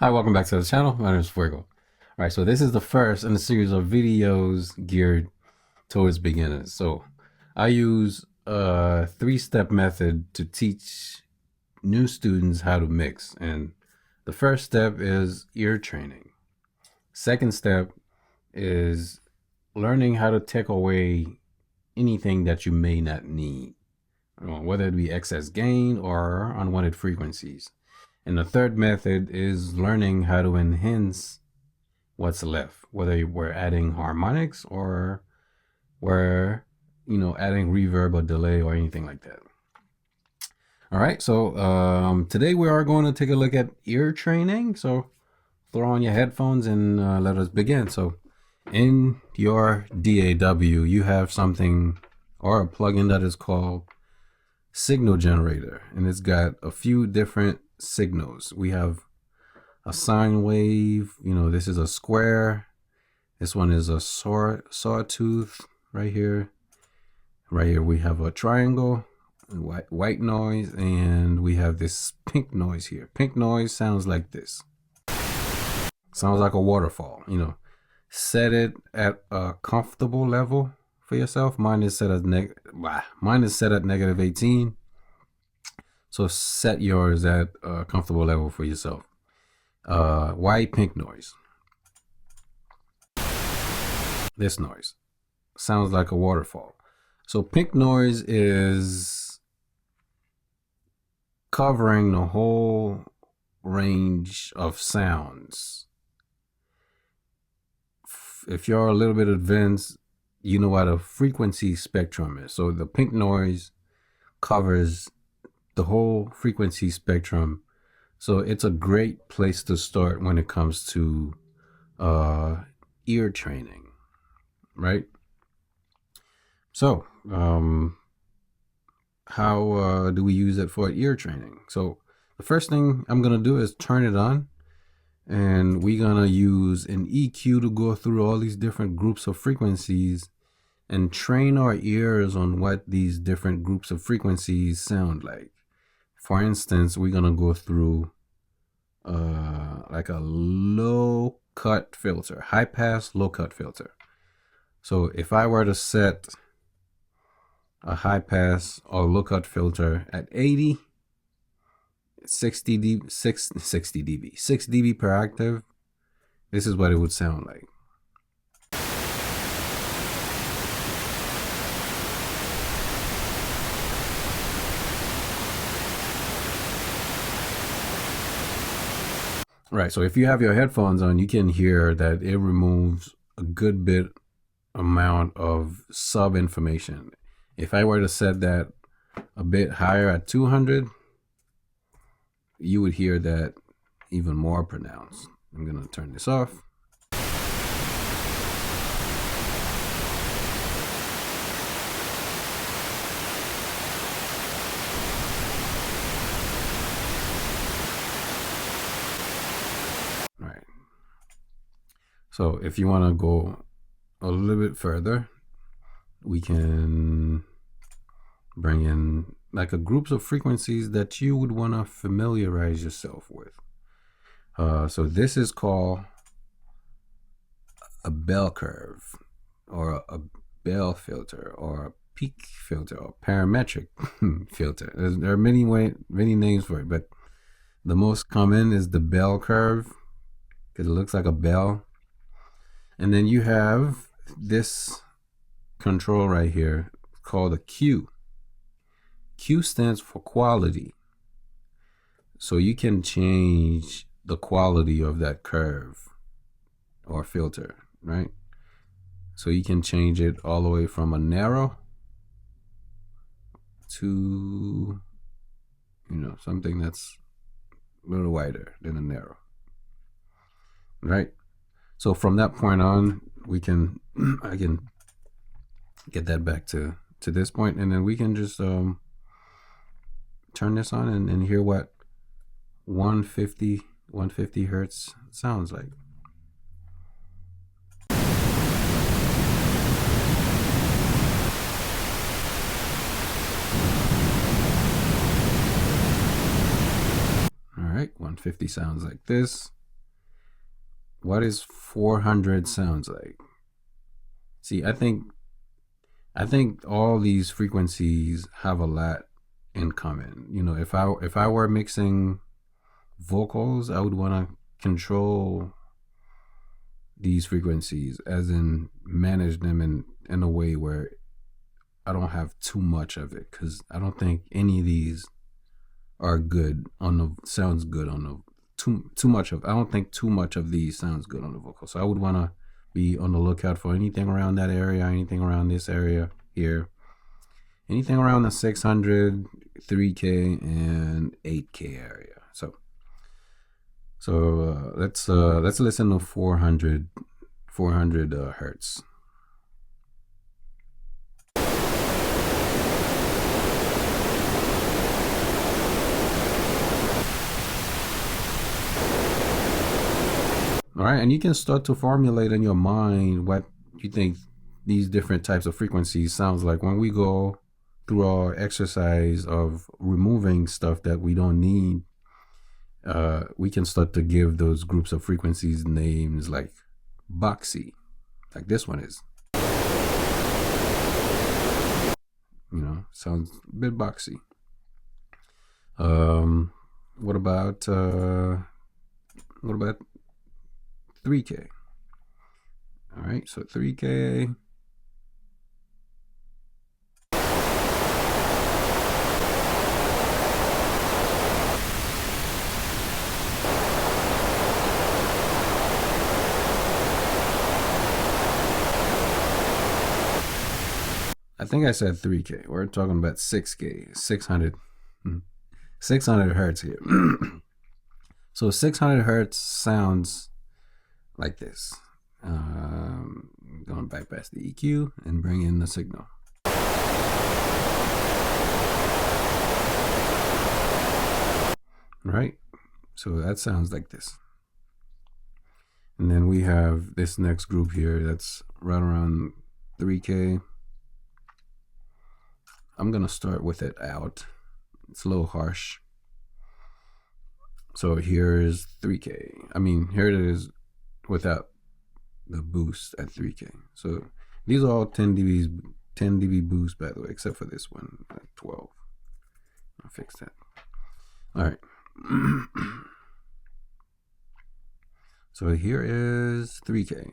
Hi, welcome back to the channel. My name is Fuego. All right, so this is the first in a series of videos geared towards beginners. So I use a three-step method to teach new students how to mix. And the first step is ear training. Second step is learning how to take away anything that you may not need, whether it be excess gain or unwanted frequencies. And the third method is learning how to enhance what's left, whether we're adding harmonics or we're, adding reverb or delay or anything like that. All right, so today we are going to take a look at ear training. So throw on your headphones and let us begin. So in your DAW, you have something or a plugin that is called signal generator, and it's got a few different signals. We have a sine wave, this is a square, this one is a sawtooth right here we have a triangle, white noise, and we have this pink noise here. Pink noise sounds like this, sounds like a waterfall. Set it at a comfortable level for yourself. Mine is set at negative 18. So set yours at a comfortable level for yourself. White pink noise. This noise sounds like a waterfall. So pink noise is covering the whole range of sounds. If you're a little bit advanced, you know what a frequency spectrum is. So the pink noise covers the whole frequency spectrum. So it's a great place to start when it comes to ear training, right? So how do we use it for ear training? So the first thing I'm gonna do is turn it on, and we're gonna use an EQ to go through all these different groups of frequencies and train our ears on what these different groups of frequencies sound like. For instance, we're gonna go through like a low cut filter, high pass, low cut filter. So if I were to set a high pass or low cut filter at 80, 6 dB per octave, this is what it would sound like. Right, so if you have your headphones on, you can hear that it removes a good bit amount of sub information. If I were to set that a bit higher at 200, you would hear that even more pronounced. I'm gonna turn this off. So if you want to go a little bit further, we can bring in like a groups of frequencies that you would want to familiarize yourself with. So this is called a bell curve, or a bell filter, or a peak filter, or parametric filter. There are many names for it, but the most common is the bell curve because it looks like a bell. And then you have this control right here called a Q. Q stands for quality. So you can change the quality of that curve or filter, right? So you can change it all the way from a narrow to, something that's a little wider than a narrow, right? So from that point on, I can get that back to this point, and then we can just turn this on and hear what 150 hertz sounds like. All right, 150 sounds like this. what is 400 sounds like? See, I think all these frequencies have a lot in common. If I were mixing vocals, I would want to control these frequencies, as in manage them in a way where I don't have too much of it, because I don't think any of these are good on the sounds good on the too much of I don't think too much of these sounds good on the vocal. So I would want to be on the lookout for anything around that area, anything around this area here, anything around the 600, 3K, and 8K area. So let's listen to 400 hertz. All right, and you can start to formulate in your mind what you think these different types of frequencies sounds like. When we go through our exercise of removing stuff that we don't need, we can start to give those groups of frequencies names like boxy, like this one is. Sounds a bit boxy. What about 3K? All right, so 3K. I think I said 3K. We're talking about 6K, 600 hertz here. So 600 hertz sounds like this. Going back past the EQ and bring in the signal. Right? So that sounds like this. And then we have this next group here that's right around 3K. I'm going to start with it out. It's a little harsh. So here's 3K. I mean, here it is without the boost at 3K. So these are all 10 dB boost, by the way, except for this one at 12. I'll fix that. All right. So here is 3K.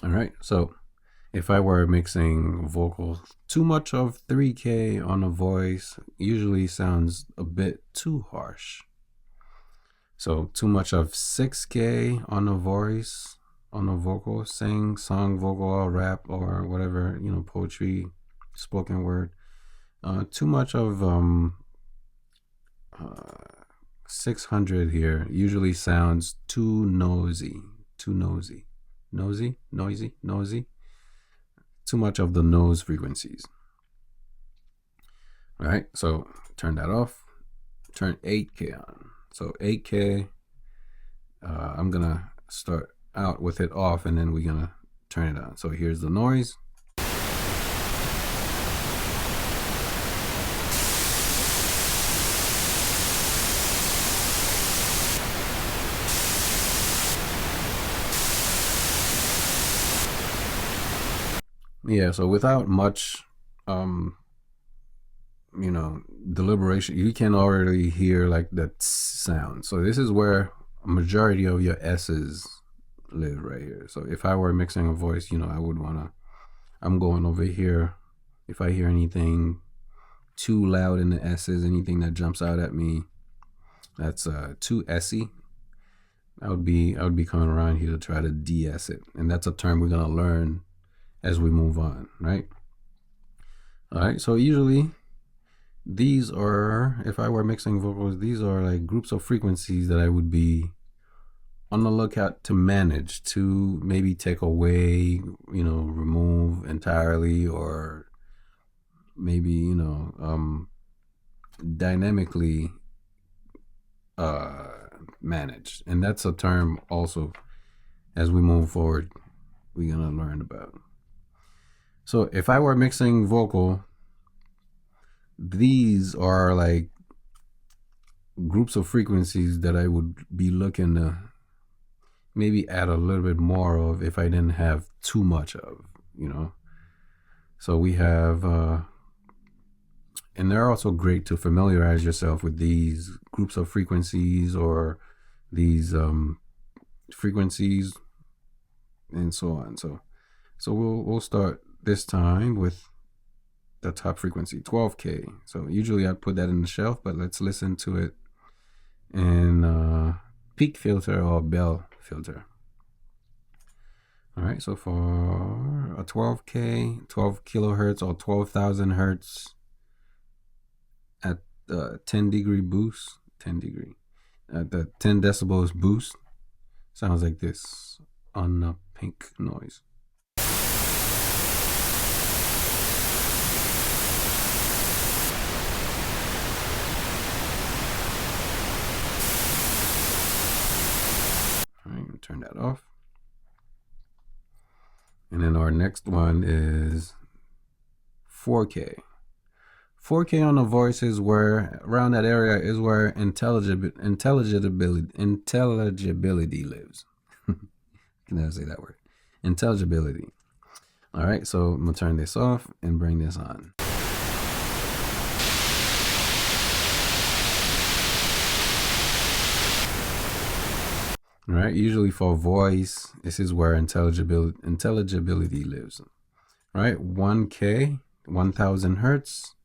All right, so if I were mixing vocals, too much of 3K on a voice usually sounds a bit too harsh. So too much of 6K on a voice, on a vocal, sing, song, vocal, or rap, or whatever, poetry, spoken word. Too much of 600 here usually sounds too nosy. Noisy. Too much of the nose frequencies. All right, so turn that off. Turn 8K on. So 8K, I'm gonna start out with it off, and then we're gonna turn it on. So here's the noise. Yeah, so without much deliberation, you can already hear like that sound. So this is where a majority of your S's live, right here. So if I were mixing a voice, I would I'm going over here. If I hear anything too loud in the S's, anything that jumps out at me that's too S-y, I would be coming around here to try to de-S it. And that's a term we're gonna learn as we move on, right? All right, so usually these are, if I were mixing vocals, these are like groups of frequencies that I would be on the lookout to manage, to maybe take away, remove entirely, or maybe, dynamically manage. And that's a term also as we move forward we're gonna learn about. So if I were mixing vocal, these are like groups of frequencies that I would be looking to maybe add a little bit more of if I didn't have too much of, So we have, and they're also great to familiarize yourself with these groups of frequencies or these frequencies and so on. So we'll start this time with the top frequency, 12K. So usually I put that in the shelf, but let's listen to it in peak filter or bell filter. All right, so for a 12K, 12 kilohertz or 12,000 hertz at the 10-degree boost, 10 degree, at the 10 decibels boost, sounds like this on the pink noise. All right, turn that off. And then our next one is 4K. 4K on the voice is where, around that area is where intelligibility lives. Can never say that word. Intelligibility. All right, so I'm gonna turn this off and bring this on. All right, usually for voice, this is where intelligibility lives. All right, 1K, 1000 hertz.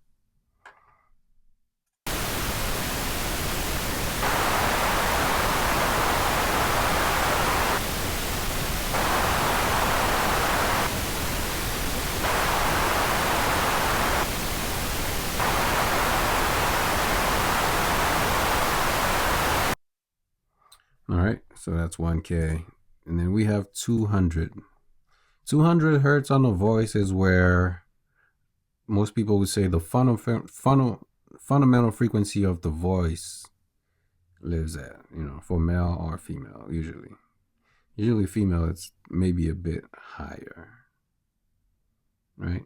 All right, so that's 1K. And then we have 200. 200 hertz on the voice is where most people would say the fundamental frequency of the voice lives at, for male or female, usually. Usually female, it's maybe a bit higher, right?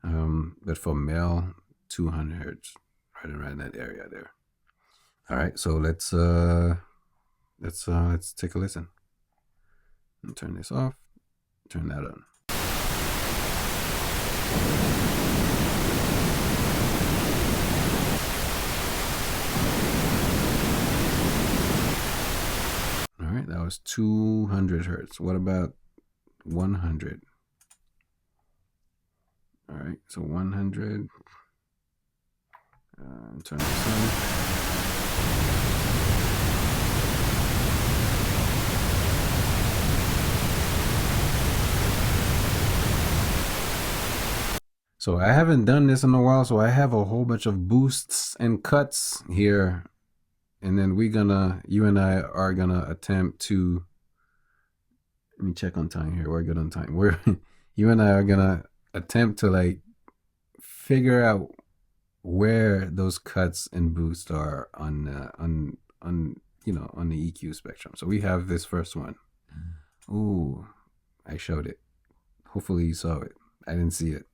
But for male, 200 hertz, right around that area there. All right, so let's take a listen. And turn this off. Turn that on. All right, that was 200 hertz. What about 100? All right, so 100. Turn this on. So I haven't done this in a while, so I have a whole bunch of boosts and cuts here. And then you and I are gonna attempt to, let me check on time here. We're good on time. You and I are gonna attempt to figure out where those cuts and boosts are on the EQ spectrum. So we have this first one. Ooh, I showed it. Hopefully you saw it. I didn't see it.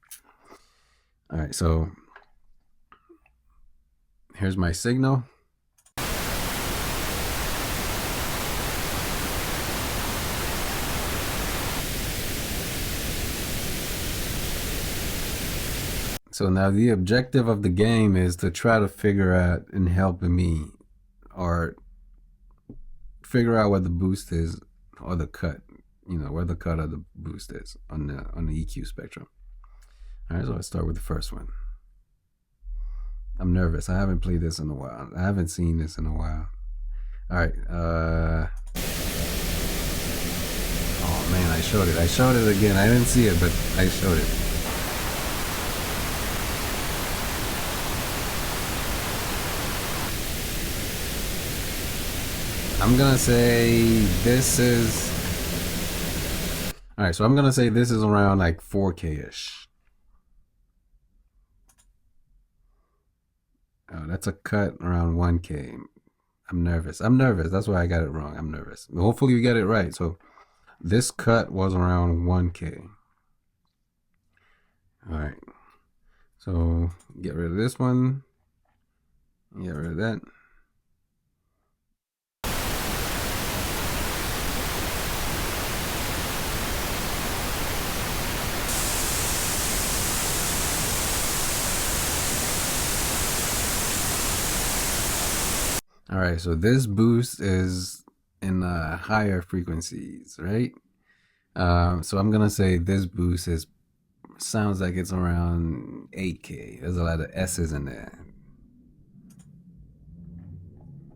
All right, so here's my signal. So now the objective of the game is to try to figure out and help me, or figure out what the boost is, or the cut, where the cut of the boost is on the EQ spectrum. All right, so let's start with the first one. I'm nervous. I haven't played this in a while. I haven't seen this in a while. All right. Oh man, I showed it. I showed it again. I didn't see it, but I showed it. I'm gonna say this is. All right, so I'm gonna say this is around 4K-ish. Oh, that's a cut around 1K. I'm nervous. I'm nervous. That's why I got it wrong. I'm nervous. Hopefully you get it right. So this cut was around 1K. All right. So get rid of this one. Get rid of that. All right, so this boost is in higher frequencies, right? So I'm gonna say this boost is sounds like it's around 8K. There's a lot of S's in there.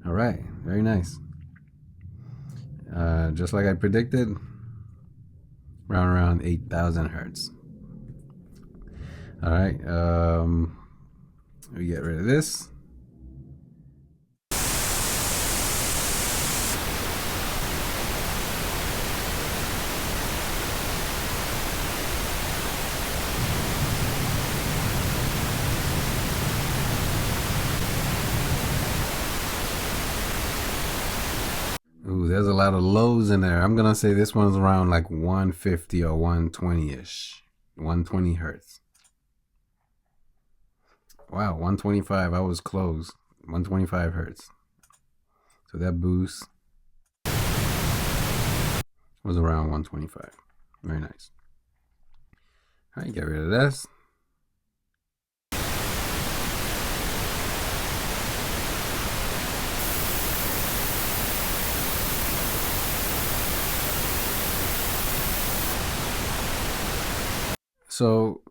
All right, very nice. Just like I predicted, around 8,000 hertz. All right, we get rid of this. Ooh, there's a lot of lows in there. I'm gonna say this one's around like 150 or 120-ish. 120 hertz. Wow, 125. I was close. 125 hertz. So that boost was around 125. Very nice. All right, get rid of this. So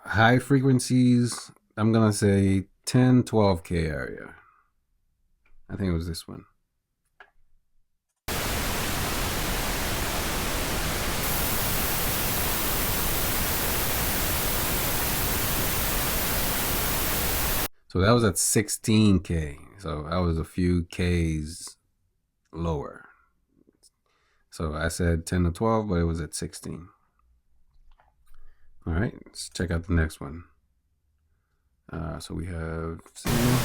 high frequencies, I'm gonna say 10, 12K area. I think it was this one. So that was at 16K. So I was a few Ks lower. So I said 10 to 12, but it was at 16. All right, let's check out the next one. So we have signal.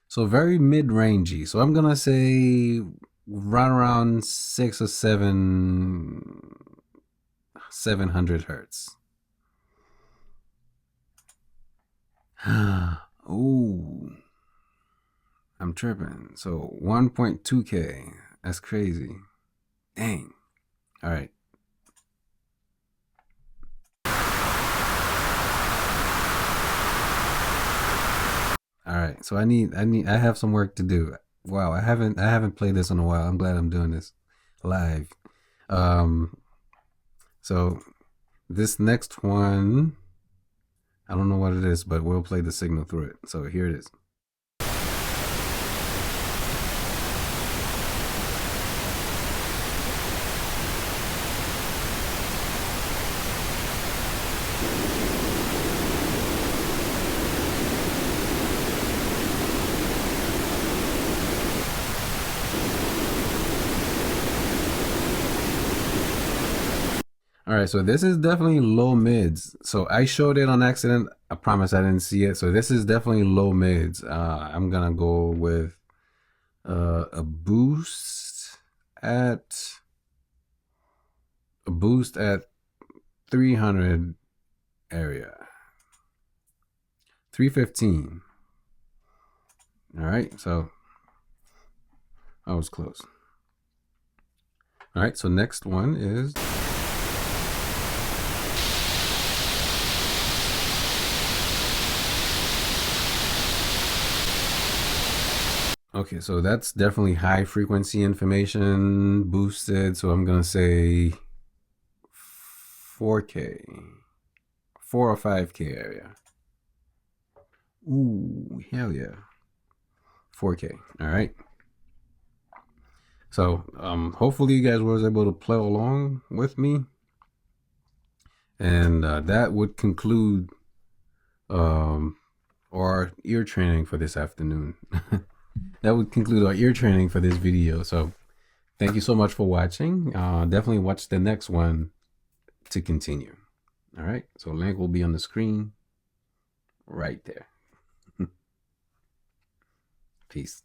So very mid-rangey. So I'm gonna say right around 6 or 700 hertz. Ooh, I'm tripping. So 1.2K. That's crazy. Dang. All right. All right. So I have some work to do. Wow, I haven't played this in a while. I'm glad I'm doing this live. So this next one, I don't know what it is, but we'll play the signal through it. So here it is. All right, so this is definitely low mids. So I showed it on accident. I promise I didn't see it. So this is definitely low mids. I'm gonna go with a boost at 300 area. 315. All right, so I was close. All right, so next one is okay, so that's definitely high frequency information boosted. So I'm gonna say 4K, 4 or 5K area. Ooh, hell yeah. 4K. All right. So hopefully you guys was able to play along with me. And that would conclude our ear training for this afternoon. That would conclude our ear training for this video. So Thank you so much for watching. Definitely watch the next one to continue. All right. So link will be on the screen right there. Peace.